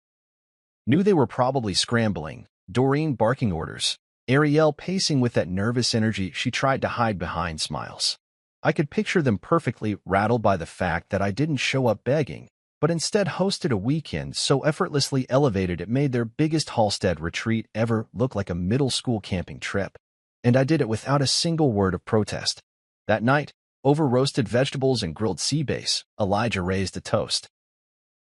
Knew they were probably scrambling, Doreen barking orders, Ariel pacing with that nervous energy she tried to hide behind smiles. I could picture them perfectly, rattled by the fact that I didn't show up begging, but instead hosted a weekend so effortlessly elevated it made their biggest Halstead retreat ever look like a middle school camping trip. And I did it without a single word of protest. That night, over roasted vegetables and grilled sea bass, Elijah raised a toast.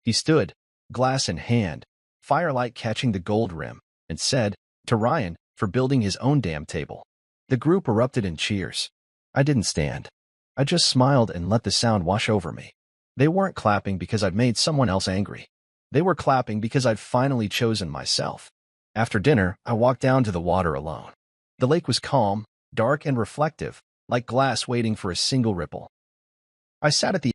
He stood, glass in hand, firelight catching the gold rim, and said, to Ryan, for building his own damn table. The group erupted in cheers. I didn't stand. I just smiled and let the sound wash over me. They weren't clapping because I'd made someone else angry. They were clapping because I'd finally chosen myself. After dinner, I walked down to the water alone. The lake was calm, dark and reflective, like glass waiting for a single ripple. I sat at the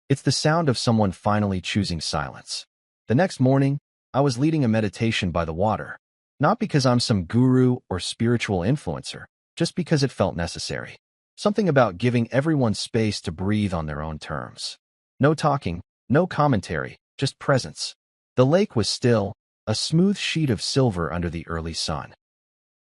It's the sound of someone finally choosing silence. The next morning, I was leading a meditation by the water, not because I'm some guru or spiritual influencer, just because it felt necessary. Something about giving everyone space to breathe on their own terms. No talking, no commentary, just presence. The lake was still, a smooth sheet of silver under the early sun.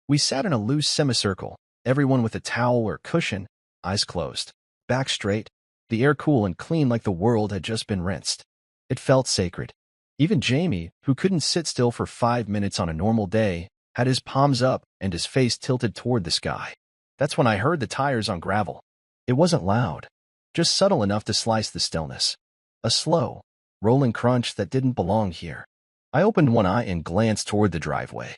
We sat in a loose semicircle, everyone with a towel or cushion, eyes closed, back straight, the air cool and clean like the world had just been rinsed. It felt sacred. Even Jamie, who couldn't sit still for 5 minutes on a normal day, had his palms up and his face tilted toward the sky. That's when I heard the tires on gravel. It wasn't loud, just subtle enough to slice the stillness. A slow, rolling crunch that didn't belong here. I opened one eye and glanced toward the driveway.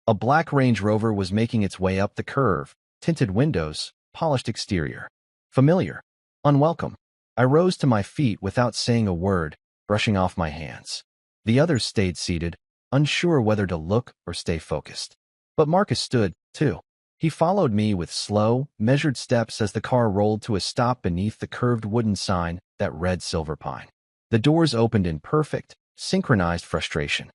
A black Range Rover was making its way up the curve, tinted windows, polished exterior. Familiar. Unwelcome. I rose to my feet without saying a word, brushing off my hands. The others stayed seated, unsure whether to look or stay focused. But Marcus stood, too. He followed me with slow, measured steps as the car rolled to a stop beneath the curved wooden sign that read Silver Pine. The doors opened in perfect, synchronized frustration.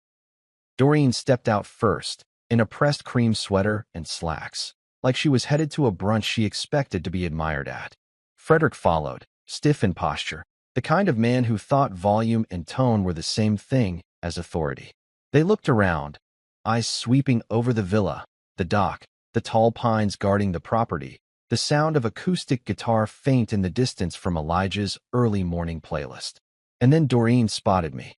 Doreen stepped out first, in a pressed cream sweater and slacks, like she was headed to a brunch she expected to be admired at. Frederick followed, stiff in posture, the kind of man who thought volume and tone were the same thing as authority. They looked around, eyes sweeping over the villa, the dock, the tall pines guarding the property, the sound of acoustic guitar faint in the distance from Elijah's early morning playlist. And then Doreen spotted me.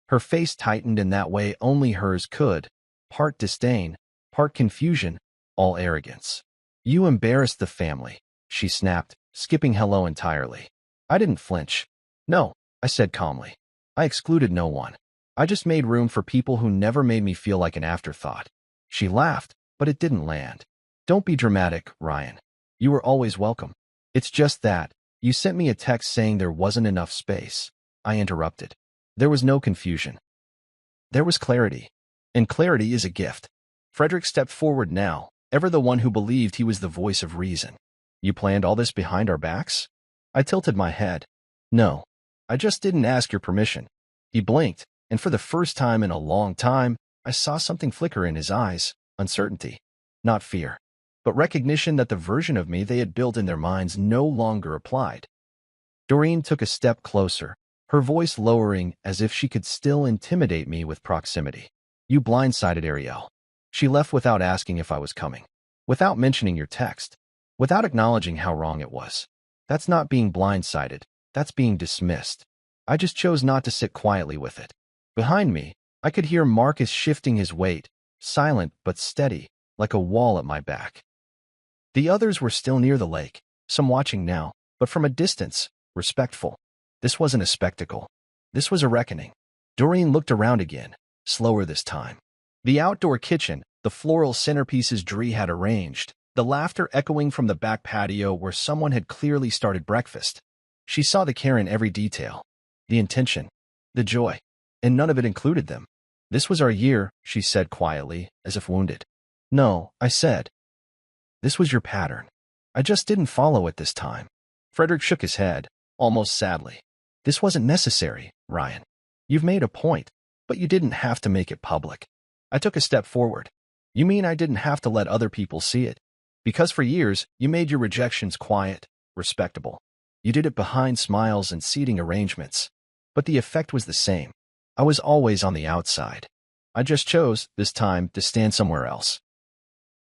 Her face tightened in that way only hers could, part disdain, part confusion, all arrogance. "You embarrassed the family," she snapped, skipping hello entirely. I didn't flinch. "No," I said calmly. "I excluded no one. I just made room for people who never made me feel like an afterthought." She laughed, but it didn't land. "Don't be dramatic, Ryan. You were always welcome. It's just that you sent me a text saying there wasn't enough space." I interrupted. There was no confusion. There was clarity. And clarity is a gift. Frederick stepped forward now, ever the one who believed he was the voice of reason. "You planned all this behind our backs?" I tilted my head. "No, I just didn't ask your permission." He blinked, and for the first time in a long time, I saw something flicker in his eyes. Uncertainty. Not fear, but recognition that the version of me they had built in their minds no longer applied. Doreen took a step closer, her voice lowering as if she could still intimidate me with proximity. "You blindsided Ariel. She left without asking if I was coming, without mentioning your text, without acknowledging how wrong it was. That's not being blindsided, that's being dismissed. I just chose not to sit quietly with it." Behind me, I could hear Marcus shifting his weight, silent but steady, like a wall at my back. The others were still near the lake, some watching now, but from a distance, respectful. This wasn't a spectacle. This was a reckoning. Doreen looked around again, slower this time. The outdoor kitchen, the floral centerpieces Dree had arranged, the laughter echoing from the back patio where someone had clearly started breakfast. She saw the care in every detail, the intention, the joy, and none of it included them. "This was our year," she said quietly, as if wounded. "No," I said. "This was your pattern. I just didn't follow it this time." Frederick shook his head, almost sadly. "This wasn't necessary, Ryan. You've made a point, but you didn't have to make it public." I took a step forward. "You mean I didn't have to let other people see it? Because for years, you made your rejections quiet, respectable. You did it behind smiles and seating arrangements. But the effect was the same. I was always on the outside. I just chose, this time, to stand somewhere else."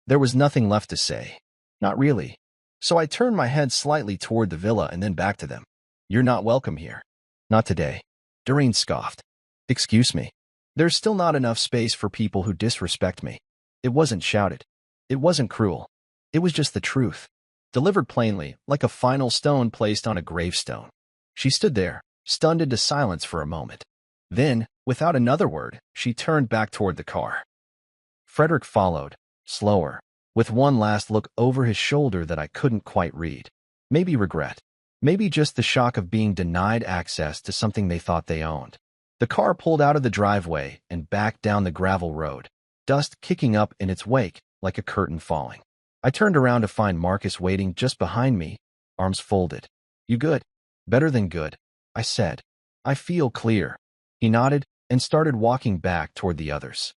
There was nothing left to say. Not really. So I turned my head slightly toward the villa and then back to them. "You're not welcome here." "Not today." Doreen scoffed. "Excuse me. There's still not enough space for people who disrespect me." It wasn't shouted. It wasn't cruel. It was just the truth, delivered plainly, like a final stone placed on a gravestone. She stood there, stunned into silence for a moment. Then, without another word, she turned back toward the car. Frederick followed, slower, with one last look over his shoulder that I couldn't quite read. Maybe regret. Maybe just the shock of being denied access to something they thought they owned. The car pulled out of the driveway and back down the gravel road, dust kicking up in its wake like a curtain falling. I turned around to find Marcus waiting just behind me, arms folded. "You good?" "Better than good," I said. "I feel clear." He nodded and started walking back toward the others.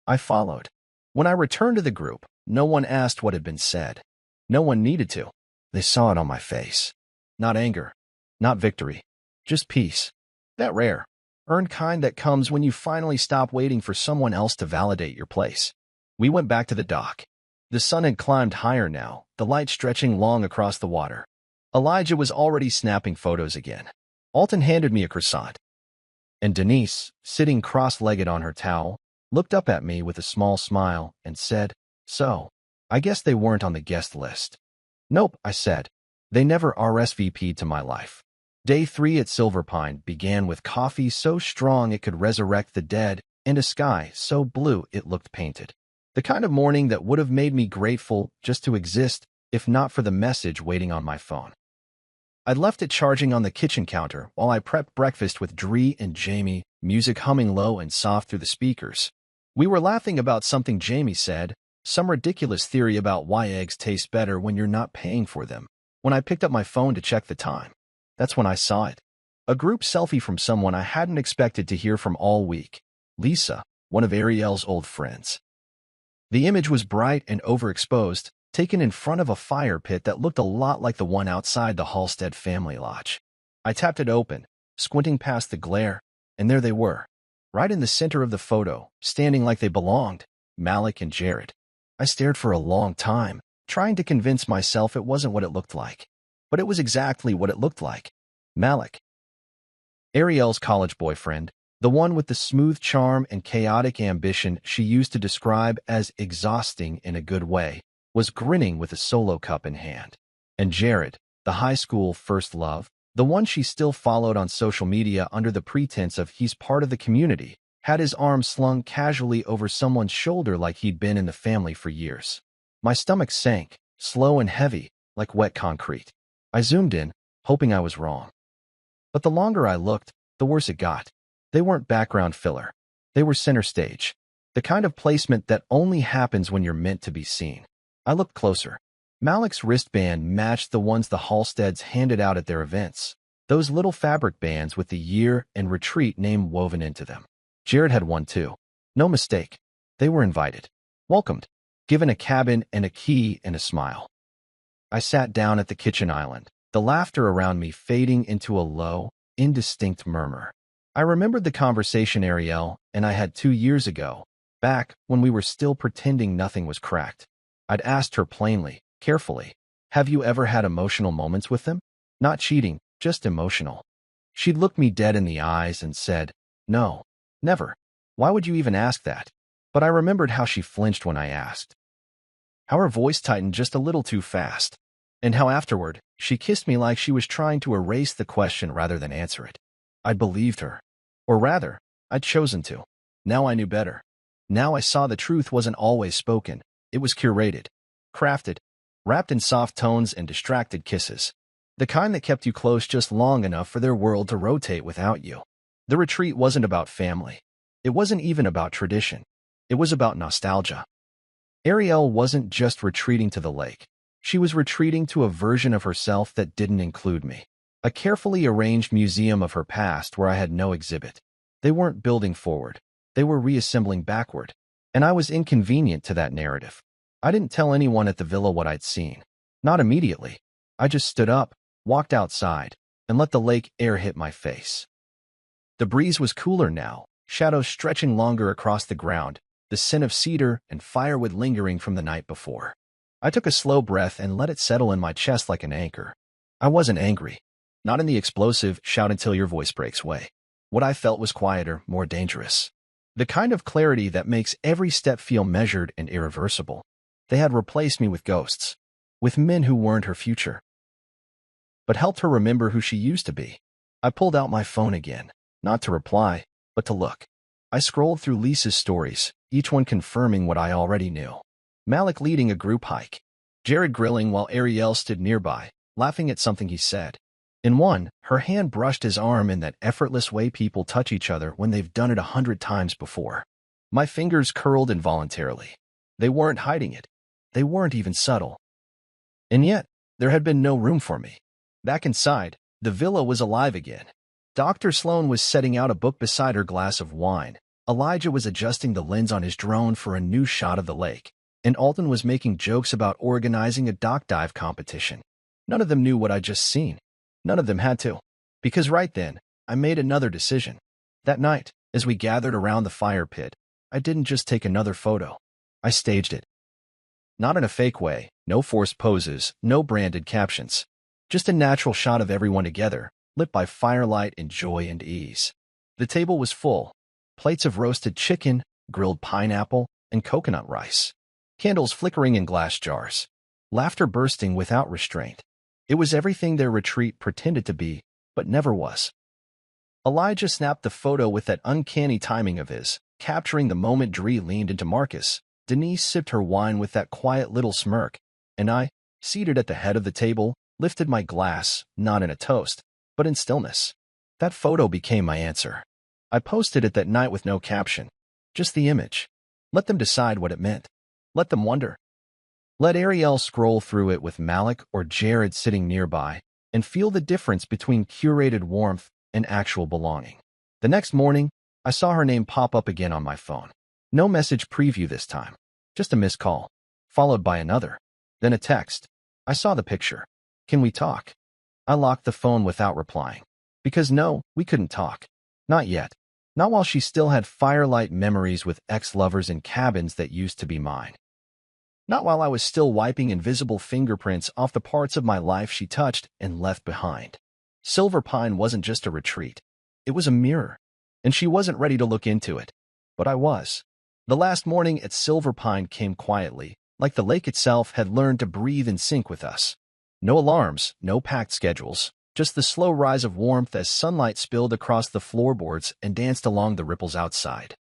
I followed. When I returned to the group, no one asked what had been said. No one needed to. They saw it on my face. Not anger, not victory, just peace. That rare, earned kind that comes when you finally stop waiting for someone else to validate your place. We went back to the dock. The sun had climbed higher now, the light stretching long across the water. Elijah was already snapping photos again. Alton handed me a croissant. And Denise, sitting cross-legged on her towel, looked up at me with a small smile and said, "So, I guess they weren't on the guest list." "Nope," I said. "They never RSVP'd to my life." Day 3 at Silver Pine began with coffee so strong it could resurrect the dead and a sky so blue it looked painted. The kind of morning that would have made me grateful just to exist, if not for the message waiting on my phone. I'd left it charging on the kitchen counter while I prepped breakfast with Dree and Jamie, music humming low and soft through the speakers. We were laughing about something Jamie said, Some ridiculous theory about why eggs taste better when you're not paying for them. When I picked up my phone to check the time, that's when I saw it. A group selfie from someone I hadn't expected to hear from all week. Lisa, one of Ariel's old friends. The image was bright and overexposed, taken in front of a fire pit that looked a lot like the one outside the Halstead family lodge. I tapped it open, squinting past the glare, and there they were, right in the center of the photo, standing like they belonged, Malik and Jared. I stared for a long time, trying to convince myself it wasn't what it looked like. But it was exactly what it looked like. Malik, Ariel's college boyfriend, the one with the smooth charm and chaotic ambition she used to describe as exhausting in a good way, was grinning with a solo cup in hand. And Jared, the high school first love, the one she still followed on social media under the pretense of he's part of the community, had his arm slung casually over someone's shoulder like he'd been in the family for years. My stomach sank, slow and heavy, like wet concrete. I zoomed in, hoping I was wrong. But the longer I looked, the worse it got. They weren't background filler. They were center stage. The kind of placement that only happens when you're meant to be seen. I looked closer. Malik's wristband matched the ones the Halsteads handed out at their events. Those little fabric bands with the year and retreat name woven into them. Jared had one too. No mistake. They were invited. Welcomed. Given a cabin and a key and a smile. I sat down at the kitchen island, the laughter around me fading into a low, indistinct murmur. I remembered the conversation Ariel and I had 2 years ago, back when we were still pretending nothing was cracked. I'd asked her plainly, carefully, have you ever had emotional moments with them? Not cheating, just emotional. She'd looked me dead in the eyes and said, no, never. Why would you even ask that? But I remembered how she flinched when I asked. How her voice tightened just a little too fast. And how afterward, she kissed me like she was trying to erase the question rather than answer it. I'd believed her. Or rather, I'd chosen to. Now I knew better. Now I saw the truth wasn't always spoken. It was curated, crafted, wrapped in soft tones and distracted kisses. The kind that kept you close just long enough for their world to rotate without you. The retreat wasn't about family. It wasn't even about tradition. It was about nostalgia. Ariel wasn't just retreating to the lake. She was retreating to a version of herself that didn't include me. A carefully arranged museum of her past where I had no exhibit. They weren't building forward. They were reassembling backward. And I was inconvenient to that narrative. I didn't tell anyone at the villa what I'd seen. Not immediately. I just stood up, walked outside, and let the lake air hit my face. The breeze was cooler now, shadows stretching longer across the ground, the scent of cedar and firewood lingering from the night before. I took a slow breath and let it settle in my chest like an anchor. I wasn't angry. Not in the explosive, shout until your voice breaks way. What I felt was quieter, more dangerous. The kind of clarity that makes every step feel measured and irreversible. They had replaced me with ghosts, with men who weren't her future, but helped her remember who she used to be. I pulled out my phone again, not to reply, but to look. I scrolled through Lisa's stories, each one confirming what I already knew. Malik leading a group hike. Jared grilling while Ariel stood nearby, laughing at something he said. In one, her hand brushed his arm in that effortless way people touch each other when they've done it 100 times before. My fingers curled involuntarily. They weren't hiding it. They weren't even subtle. And yet, there had been no room for me. Back inside, the villa was alive again. Dr. Sloan was setting out a book beside her glass of wine. Elijah was adjusting the lens on his drone for a new shot of the lake. And Alton was making jokes about organizing a dock dive competition. None of them knew what I'd just seen. None of them had to. Because right then, I made another decision. That night, as we gathered around the fire pit, I didn't just take another photo. I staged it. Not in a fake way, no forced poses, no branded captions. Just a natural shot of everyone together, lit by firelight in joy and ease. The table was full. Plates of roasted chicken, grilled pineapple, and coconut rice. Candles flickering in glass jars. Laughter bursting without restraint. It was everything their retreat pretended to be, but never was. Elijah snapped the photo with that uncanny timing of his, capturing the moment Dree leaned into Marcus. Denise sipped her wine with that quiet little smirk, and I, seated at the head of the table, lifted my glass, not in a toast, but in stillness. That photo became my answer. I posted it that night with no caption, just the image. Let them decide what it meant. Let them wonder. Let Ariel scroll through it with Malik or Jared sitting nearby and feel the difference between curated warmth and actual belonging. The next morning, I saw her name pop up again on my phone. No message preview this time, just a missed call, followed by another, then a text. I saw the picture. Can we talk? I locked the phone without replying. Because no, we couldn't talk. Not yet. Not while she still had firelight memories with ex-lovers in cabins that used to be mine. Not while I was still wiping invisible fingerprints off the parts of my life she touched and left behind. Silver Pine wasn't just a retreat. It was a mirror, and she wasn't ready to look into it. But I was. The last morning at Silver Pine came quietly, like the lake itself had learned to breathe in sync with us. No alarms, no packed schedules, just the slow rise of warmth as sunlight spilled across the floorboards and danced along the ripples outside.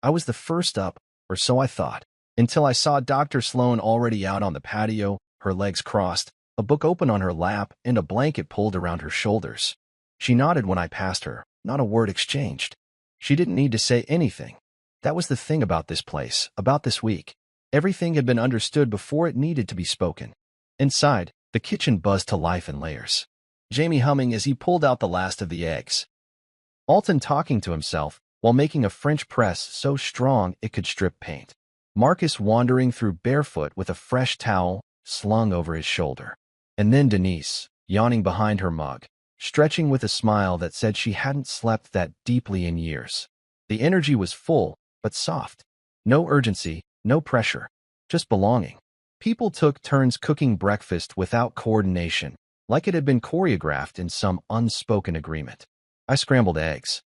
I was the first up, or so I thought, until I saw Dr. Sloan already out on the patio, her legs crossed, a book open on her lap, and a blanket pulled around her shoulders. She nodded when I passed her, not a word exchanged. She didn't need to say anything. That was the thing about this place, about this week. Everything had been understood before it needed to be spoken. Inside, the kitchen buzzed to life in layers. Jamie humming as he pulled out the last of the eggs. Alton talking to himself while making a French press so strong it could strip paint. Marcus wandering through barefoot with a fresh towel slung over his shoulder. And then Denise, yawning behind her mug, stretching with a smile that said she hadn't slept that deeply in years. The energy was full, but soft. No urgency, no pressure, just belonging. People took turns cooking breakfast without coordination, like it had been choreographed in some unspoken agreement. I scrambled eggs.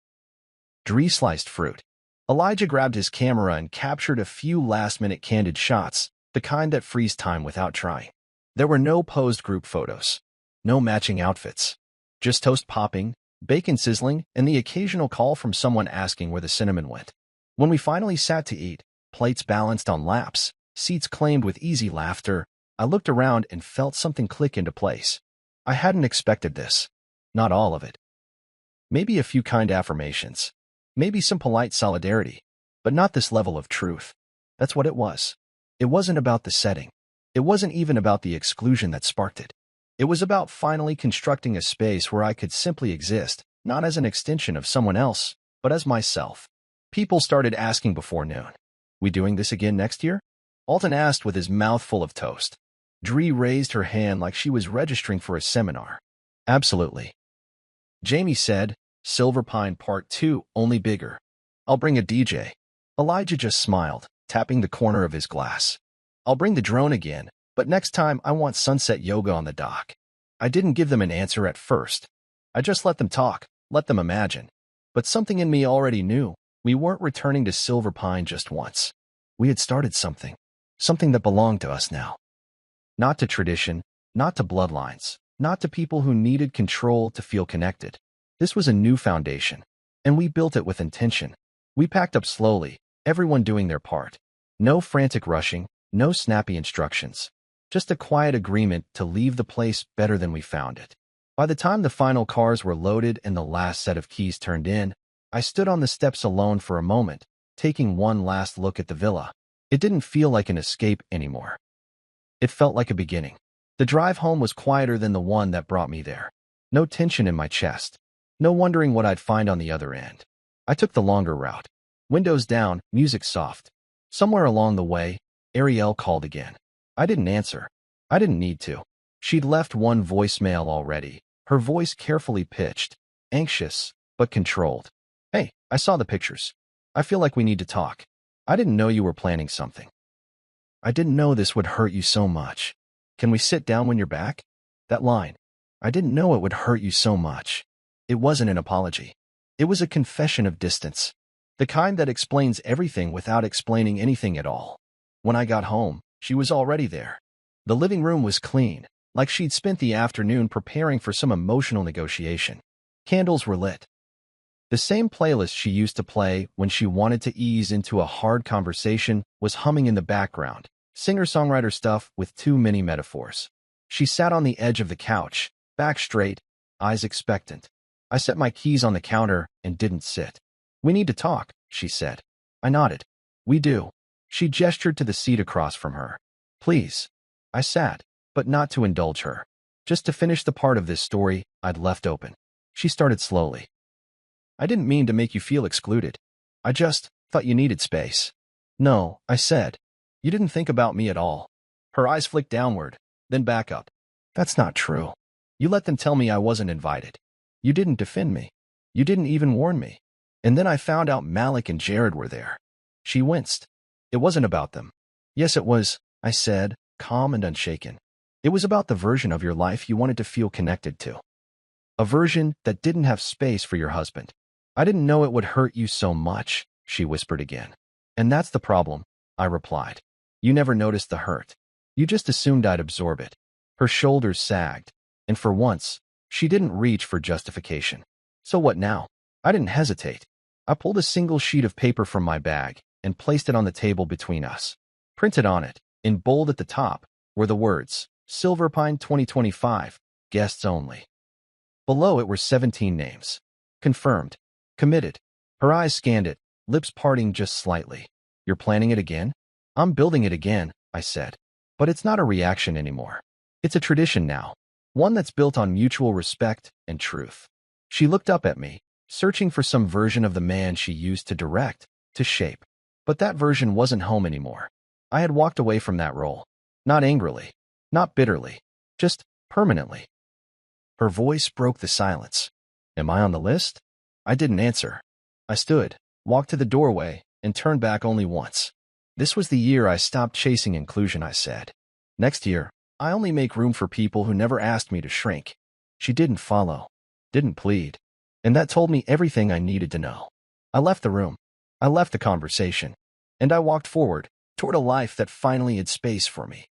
Dree sliced fruit. Elijah grabbed his camera and captured a few last-minute candid shots, the kind that freeze time without trying. There were no posed group photos, no matching outfits, just toast popping, bacon sizzling, and the occasional call from someone asking where the cinnamon went. When we finally sat to eat, plates balanced on laps, seats claimed with easy laughter, I looked around and felt something click into place. I hadn't expected this. Not all of it. Maybe a few kind affirmations. Maybe some polite solidarity. But not this level of truth. That's what it was. It wasn't about the setting. It wasn't even about the exclusion that sparked it. It was about finally constructing a space where I could simply exist, not as an extension of someone else, but as myself. People started asking before noon. We doing this again next year? Alton asked with his mouth full of toast. Dree raised her hand like she was registering for a seminar. Absolutely. Jamie said, Silver Pine Part 2, only bigger. I'll bring a DJ. Elijah just smiled, tapping the corner of his glass. I'll bring the drone again, but next time I want sunset yoga on the dock. I didn't give them an answer at first. I just let them talk, let them imagine. But something in me already knew we weren't returning to Silver Pine just once. We had started something that belonged to us now. Not to tradition, not to bloodlines, not to people who needed control to feel connected. This was a new foundation, and we built it with intention. We packed up slowly, everyone doing their part. No frantic rushing, no snappy instructions. Just a quiet agreement to leave the place better than we found it. By the time the final cars were loaded and the last set of keys turned in, I stood on the steps alone for a moment, taking one last look at the villa. It didn't feel like an escape anymore. It felt like a beginning. The drive home was quieter than the one that brought me there. No tension in my chest. No wondering what I'd find on the other end. I took the longer route. Windows down, music soft. Somewhere along the way, Ariel called again. I didn't answer. I didn't need to. She'd left one voicemail already, her voice carefully pitched, anxious, but controlled. Hey, I saw the pictures. I feel like we need to talk. I didn't know you were planning something. I didn't know this would hurt you so much. Can we sit down when you're back? That line. I didn't know it would hurt you so much. It wasn't an apology. It was a confession of distance. The kind that explains everything without explaining anything at all. When I got home, she was already there. The living room was clean, like she'd spent the afternoon preparing for some emotional negotiation. Candles were lit. The same playlist she used to play when she wanted to ease into a hard conversation was humming in the background, singer-songwriter stuff with too many metaphors. She sat on the edge of the couch, back straight, eyes expectant. I set my keys on the counter and didn't sit. We need to talk, she said. I nodded. We do. She gestured to the seat across from her. Please. I sat, but not to indulge her. Just to finish the part of this story I'd left open. She started slowly. I didn't mean to make you feel excluded. I just thought you needed space. No, I said. You didn't think about me at all. Her eyes flicked downward, then back up. That's not true. You let them tell me I wasn't invited. You didn't defend me. You didn't even warn me. And then I found out Malik and Jared were there. She winced. It wasn't about them. Yes, it was, I said, calm and unshaken. It was about the version of your life you wanted to feel connected to. A version that didn't have space for your husband. I didn't know it would hurt you so much, she whispered again. And that's the problem, I replied. You never noticed the hurt. You just assumed I'd absorb it. Her shoulders sagged, and for once, she didn't reach for justification. So what now? I didn't hesitate. I pulled a single sheet of paper from my bag and placed it on the table between us. Printed on it, in bold at the top, were the words, Silverpine 2025, guests only. Below it were 17 names. Confirmed. Committed. Her eyes scanned it, lips parting just slightly. You're planning it again? I'm building it again, I said. But it's not a reaction anymore. It's a tradition now. One that's built on mutual respect and truth. She looked up at me, searching for some version of the man she used to direct, to shape. But that version wasn't home anymore. I had walked away from that role. Not angrily. Not bitterly. Just permanently. Her voice broke the silence. Am I on the list? I didn't answer. I stood, walked to the doorway, and turned back only once. This was the year I stopped chasing inclusion, I said. Next year, I only make room for people who never asked me to shrink. She didn't follow, didn't plead, and that told me everything I needed to know. I left the room. I left the conversation, and I walked forward, toward a life that finally had space for me.